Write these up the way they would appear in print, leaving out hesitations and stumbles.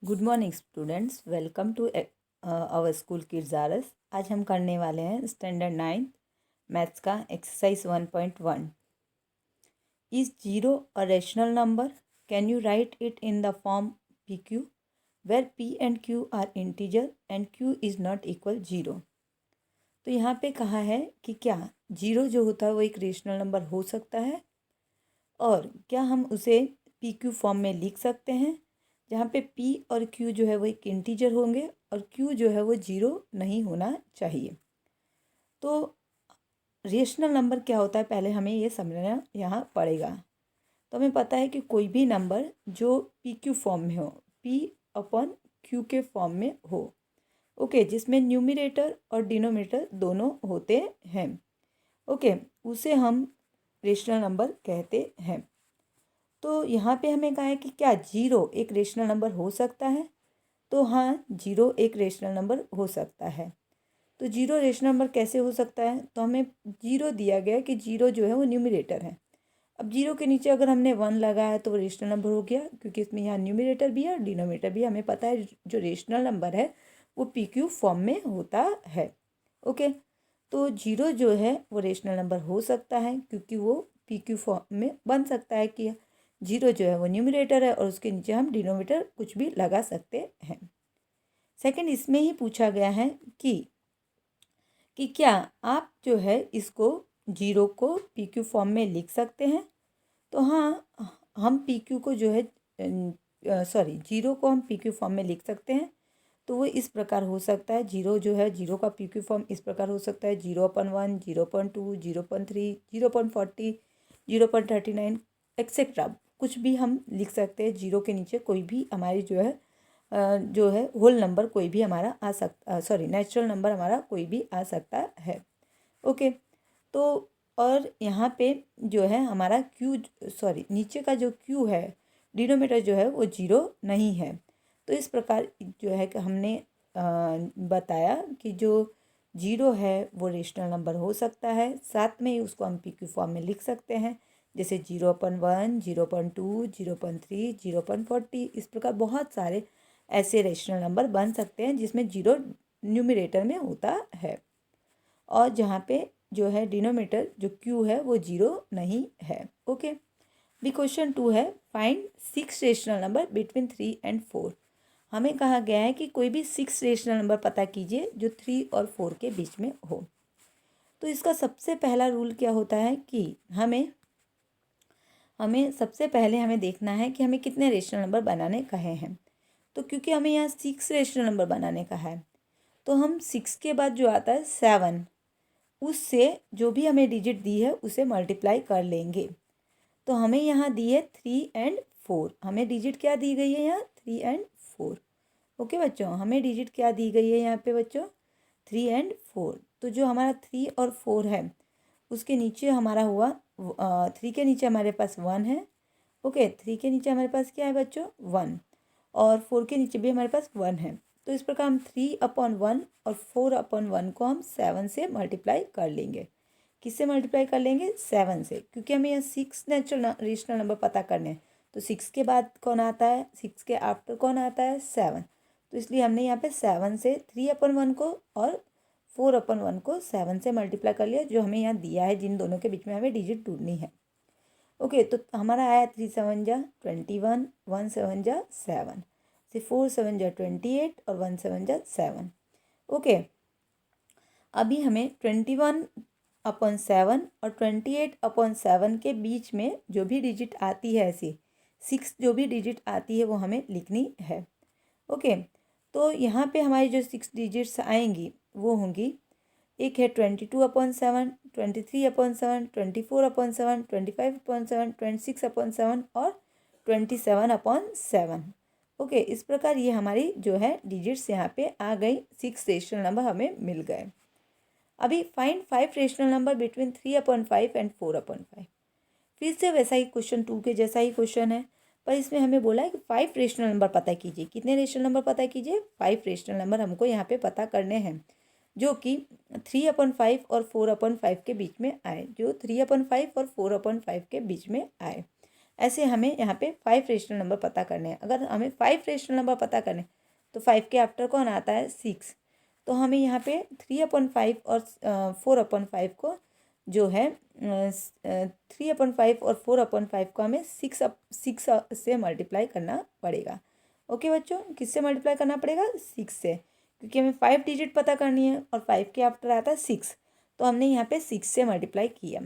Good morning students, welcome to our school kids RS. आज हम करने वाले हैं स्टैंडर्ड 9 मैथ्स का exercise 1.1। Is zero a rational number? Can you write it in the form p q where p and q are integer and q is not equal zero. तो यहाँ पे कहा है कि क्या जीरो जो होता है वो एक रेशनल नंबर हो सकता है और क्या हम उसे पी क्यू फॉर्म में लिख सकते हैं, जहाँ पे पी और क्यू जो है वो एक इंटीजर होंगे और क्यू जो है वो जीरो नहीं होना चाहिए। तो रेशनल नंबर क्या होता है पहले हमें ये समझना यहाँ पड़ेगा। तो हमें पता है कि कोई भी नंबर जो पी क्यू फॉर्म में हो, पी अपॉन क्यू के फॉर्म में हो, ओके, जिसमें न्यूमरेटर और डिनोमिनेटर दोनों होते हैं, ओके, उसे हम रेशनल नंबर कहते हैं। तो यहाँ पे हमें कहा है कि क्या जीरो एक रेशनल नंबर हो सकता है? तो हाँ, जीरो एक रेशनल नंबर हो सकता है। तो जीरो रेशनल नंबर कैसे हो सकता है? तो हमें जीरो दिया गया कि जीरो जो है वो न्यूमरेटर है। अब जीरो के नीचे अगर हमने वन लगाया तो वो रेशनल नंबर हो गया, क्योंकि इसमें यहाँ न्यूमरेटर भी है और डिनोमिनेटर भी है। हमें पता है जो रेशनल नंबर है वो पी क्यू फॉर्म में होता है, ओके। तो जीरो जो है वो रेशनल नंबर हो सकता है क्योंकि वो पी क्यू फॉर्म में बन सकता है कि जीरो जो है वो न्यूमरेटर है और उसके नीचे हम डिनोमिनेटर कुछ भी लगा सकते हैं। सेकंड, इसमें ही पूछा गया है कि क्या आप जो है इसको जीरो को पी क्यू फॉर्म में लिख सकते हैं? तो हाँ, हम पी क्यू को जो है जीरो को हम पी क्यू फॉर्म में लिख सकते हैं। तो वो इस प्रकार हो सकता है, जीरो जो है, जीरो का पी क्यू फॉर्म इस प्रकार हो सकता है: 0.1, 0.2, 0.3, 0.40, 0.39 एक्सेट्रा। कुछ भी हम लिख सकते हैं। जीरो के नीचे कोई भी हमारी जो है होल नंबर कोई भी हमारा आ सकता, नेचुरल नंबर हमारा कोई भी आ सकता है, ओके। तो और यहाँ पे जो है हमारा नीचे का जो क्यू है, डिनोमिनेटर जो है वो जीरो नहीं है। तो इस प्रकार जो है कि हमने बताया कि जो जीरो है वो रेशनल नंबर हो सकता है, साथ में ही उसको हम पी क्यू फॉर्म में लिख सकते हैं, जैसे 0.1, 0.2, 0.3, 0.40। इस प्रकार बहुत सारे ऐसे रेशनल नंबर बन सकते हैं जिसमें जीरो न्यूमरेटर में होता है और जहाँ पे जो है डिनोमिनेटर जो क्यू है वो जीरो नहीं है, ओके। बी क्वेश्चन 2 है, find 6 rational number between 3 and 4। हमें कहा गया है कि कोई भी 6 रेशनल नंबर पता कीजिए जो 3 और 4 के बीच में हो। तो इसका सबसे पहला रूल क्या होता है कि हमें सबसे पहले हमें देखना है कि हमें कितने रेशनल नंबर बनाने कहे हैं। तो क्योंकि हमें यहाँ 6 रेशनल नंबर बनाने का है, तो हम 6 के बाद जो आता है 7, उससे जो भी हमें डिजिट दी है उसे मल्टीप्लाई कर लेंगे। तो हमें यहाँ दी है 3 एंड 4। हमें डिजिट क्या दी गई है यहाँ? 3 एंड 4, ओके बच्चों। हमें डिजिट क्या दी गई है यहाँ पे बच्चों? 3 एंड 4। तो जो हमारा 3 और 4 है उसके नीचे हमारा हुआ 3 के नीचे हमारे पास 1 है, ओके। 3 के नीचे हमारे पास क्या है बच्चों? 1। और 4 के नीचे भी हमारे पास 1 है। तो इस प्रकार हम 3/1 और 4/1 को हम 7 से मल्टीप्लाई कर लेंगे। किससे मल्टीप्लाई कर लेंगे? 7 से, क्योंकि हमें यहाँ 6 नेचुरल रेशनल नंबर पता करने हैं। तो 6 के बाद कौन आता है? 6 के आफ्टर कौन आता है? 7। तो इसलिए हमने यहाँ पे 7 से 3/1 को और 4/1 को 7 से मल्टीप्लाई कर लिया, जो हमें यहाँ दिया है, जिन दोनों के बीच में हमें डिजिट ढूंढनी है, ओके। तो हमारा आया 3 7 जा 21, 1 7 जा 7, से 4 7 जा 28 और 1 7 जा 7, ओके। अभी हमें 21/7 और 28/7 के बीच में जो भी डिजिट आती है, ऐसी 6 जो भी डिजिट आती है वो हमें लिखनी है, ओके। तो यहाँ पे हमारी जो 6 डिजिट्स आएंगी वो होंगी, एक है 22/7, 23/7, 24/7, 25/7, 26/7 और 27/7, ओके। इस प्रकार ये हमारी जो है डिजिट्स यहाँ पे आ गई, 6 रेशनल नंबर हमें मिल गए। अभी find 5 rational number between 3/5 and 4/5। फिर से वैसा ही क्वेश्चन 2 के जैसा ही क्वेश्चन है, पर इसमें हमें बोला है कि 5 रेशनल नंबर पता कीजिए। कितने रेशनल नंबर पता कीजिए? 5 रेशनल नंबर हमको यहाँ पे पता करने हैं, जो कि 3/5 और 4/5 के बीच में आए, जो 3/5 और 4/5 के बीच में आए। ऐसे हमें यहाँ पे 5 रेशनल नंबर पता करने हैं। अगर हमें 5 रेशनल नंबर पता करने तो 5 के आफ्टर कौन आता है 6। तो हमें यहाँ पे 3/5 और 4/5 को जो है 3/5 और 4/5 को हमें 6 से मल्टीप्लाई करना पड़ेगा। ओके बच्चों, किससे मल्टीप्लाई करना पड़ेगा 6 से, क्योंकि हमें 5 डिजिट पता करनी है और 5 के आफ्टर आता है 6। तो हमने यहाँ पे 6 से मल्टीप्लाई किया।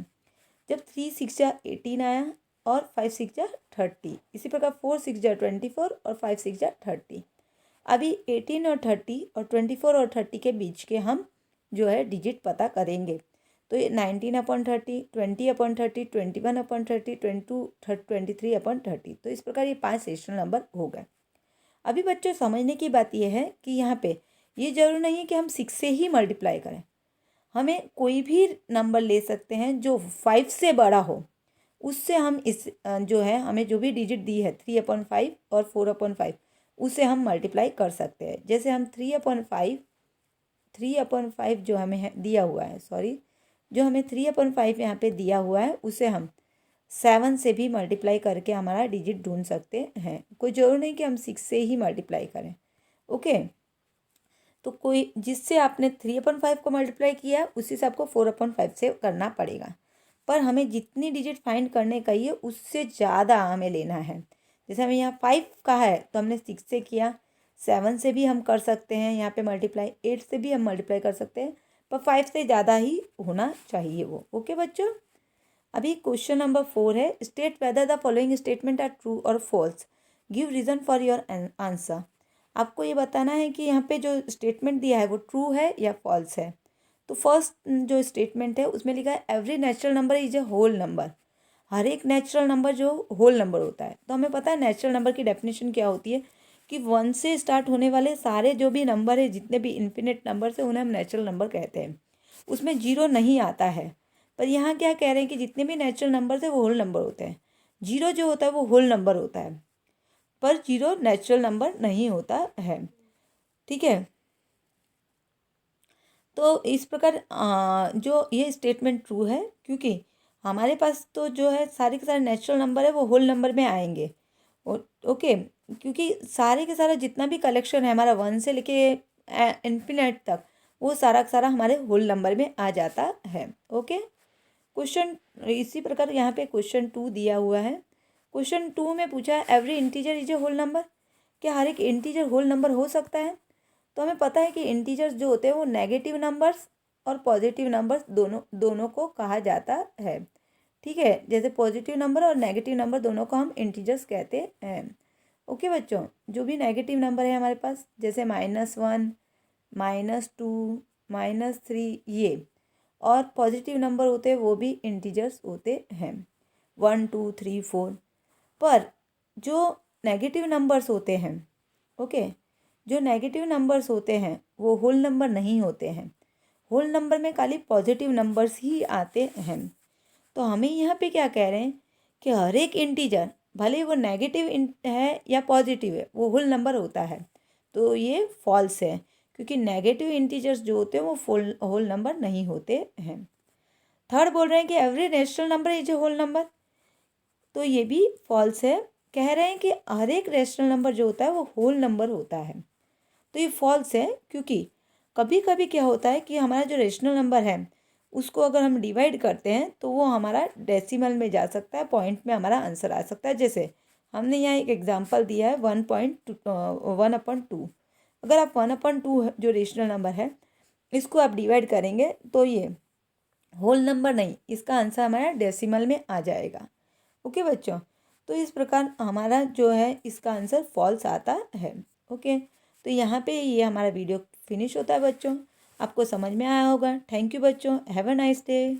जब 3 6 जा 18 आया और 5 6 जा 30, इसी प्रकार 4 6 जा 24 और 5 6 जा 30। अभी 18 और 30 और 24 और 30 के बीच के हम जो है डिजिट पता करेंगे। तो ये 19/30, 20/30, 21/30, 23/30। तो इस प्रकार ये 5 रेशनल नंबर हो गए। अभी बच्चों समझने की बात यह है कि यहाँ पे ये जरूर नहीं है कि हम 6 से ही मल्टीप्लाई करें। हमें कोई भी नंबर ले सकते हैं जो 5 से बड़ा हो, उससे हम इस जो है हमें जो भी डिजिट दी है 3/5 और 4/5 उसे हम मल्टीप्लाई कर सकते हैं। जैसे हम 3/5 जो हमें है दिया हुआ है, जो हमें 3/5 यहाँ पे दिया हुआ है उसे हम 7 से भी मल्टीप्लाई करके हमारा डिजिट ढूंढ सकते हैं। कोई ज़रूर नहीं कि हम 6 से ही मल्टीप्लाई करें। ओके, तो कोई जिससे आपने 3/5 को मल्टीप्लाई किया उसी से आपको 4/5 से करना पड़ेगा। पर हमें जितनी डिजिट फाइंड करने का ही है उससे ज़्यादा हमें लेना है। जैसे हमें यहाँ 5 का है तो हमने 6 से किया, 7 से भी हम कर सकते हैं यहाँ पे मल्टीप्लाई, 8 से भी हम मल्टीप्लाई कर सकते हैं, पर 5 से ज़्यादा ही होना चाहिए वो। ओके बच्चों, अभी क्वेश्चन नंबर 4 है, state whether the following statement are true और false, give reason for your answer. आपको ये बताना है कि यहाँ पे जो स्टेटमेंट दिया है वो ट्रू है या फॉल्स है। तो फर्स्ट जो स्टेटमेंट है उसमें लिखा है every natural number is a whole number. हर एक नेचुरल नंबर जो होल नंबर होता है। तो हमें पता है नेचुरल नंबर की डेफिनेशन क्या होती है कि 1 से स्टार्ट होने वाले सारे जो भी नंबर है, जितने भी इन्फिनिट नंबर है, उन्हें हम नेचुरल नंबर कहते हैं। उसमें जीरो नहीं आता है। पर यहाँ क्या कह रहे हैं कि जितने भी नेचुरल नंबर है वो होल नंबर होते हैं। जीरो जो होता है वो होल नंबर होता है, पर जीरो नेचुरल नंबर नहीं होता है। ठीक है, तो इस प्रकार जो ये स्टेटमेंट ट्रू है, क्योंकि हमारे पास तो जो है सारे के सारे नेचुरल नंबर है वो होल नंबर में आएंगे। ओके, क्योंकि सारे के सारा जितना भी कलेक्शन है हमारा 1 से लेके इन्फिनिट तक, वो सारा का सारा हमारे होल नंबर में आ जाता है। ओके, क्वेश्चन इसी प्रकार यहाँ पे क्वेश्चन 2 दिया हुआ है। क्वेश्चन 2 में पूछा है every integer is a whole number, क्या हर एक इंटीजर होल नंबर हो सकता है। तो हमें पता है कि इंटीजर्स जो होते हैं वो नेगेटिव नंबर्स और पॉजिटिव नंबर्स दोनों को कहा जाता है। ठीक है, जैसे पॉजिटिव नंबर और नेगेटिव नंबर दोनों को हम इंटीजर्स कहते हैं। ओके बच्चों, जो भी नेगेटिव नंबर है हमारे पास, जैसे -1, -2, -3, ये, और पॉजिटिव नंबर होते हैं वो भी इंटीजर्स होते हैं, 1 2 3 4। पर जो नेगेटिव नंबर्स होते हैं, ओके, जो नेगेटिव नंबर्स होते हैं वो होल नंबर नहीं होते हैं। होल नंबर में खाली पॉजिटिव नंबर्स ही आते हैं। तो हमें यहाँ पे क्या कह रहे हैं कि हर एक इंटीजर, भले वो नेगेटिव है या पॉजिटिव है, वो होल नंबर होता है। तो ये फॉल्स है, क्योंकि नेगेटिव इंटीजर्स जो होते हैं वो होल नंबर नहीं होते हैं। थर्ड बोल रहे हैं कि every rational number is a whole number, तो ये भी फॉल्स है। कह रहे हैं कि हर एक रेशनल नंबर जो होता है वो होल नंबर होता है। तो ये फॉल्स है, क्योंकि कभी कभी क्या होता है कि हमारा जो रेशनल नंबर है उसको अगर हम डिवाइड करते हैं तो वो हमारा डेसिमल में जा सकता है, पॉइंट में हमारा आंसर आ सकता है। जैसे हमने यहाँ एक एग्जांपल दिया है 1/2। अगर आप 1/2 जो रेशनल नंबर है इसको आप डिवाइड करेंगे तो ये होल नंबर नहीं, इसका आंसर हमारा डेसिमल में आ जाएगा। ओके बच्चों, तो इस प्रकार हमारा जो है इसका आंसर फॉल्स आता है। ओके, तो यहाँ पे ये हमारा वीडियो फिनिश होता है बच्चों। आपको समझ में आया होगा। थैंक यू बच्चों, हैव अ नाइस डे।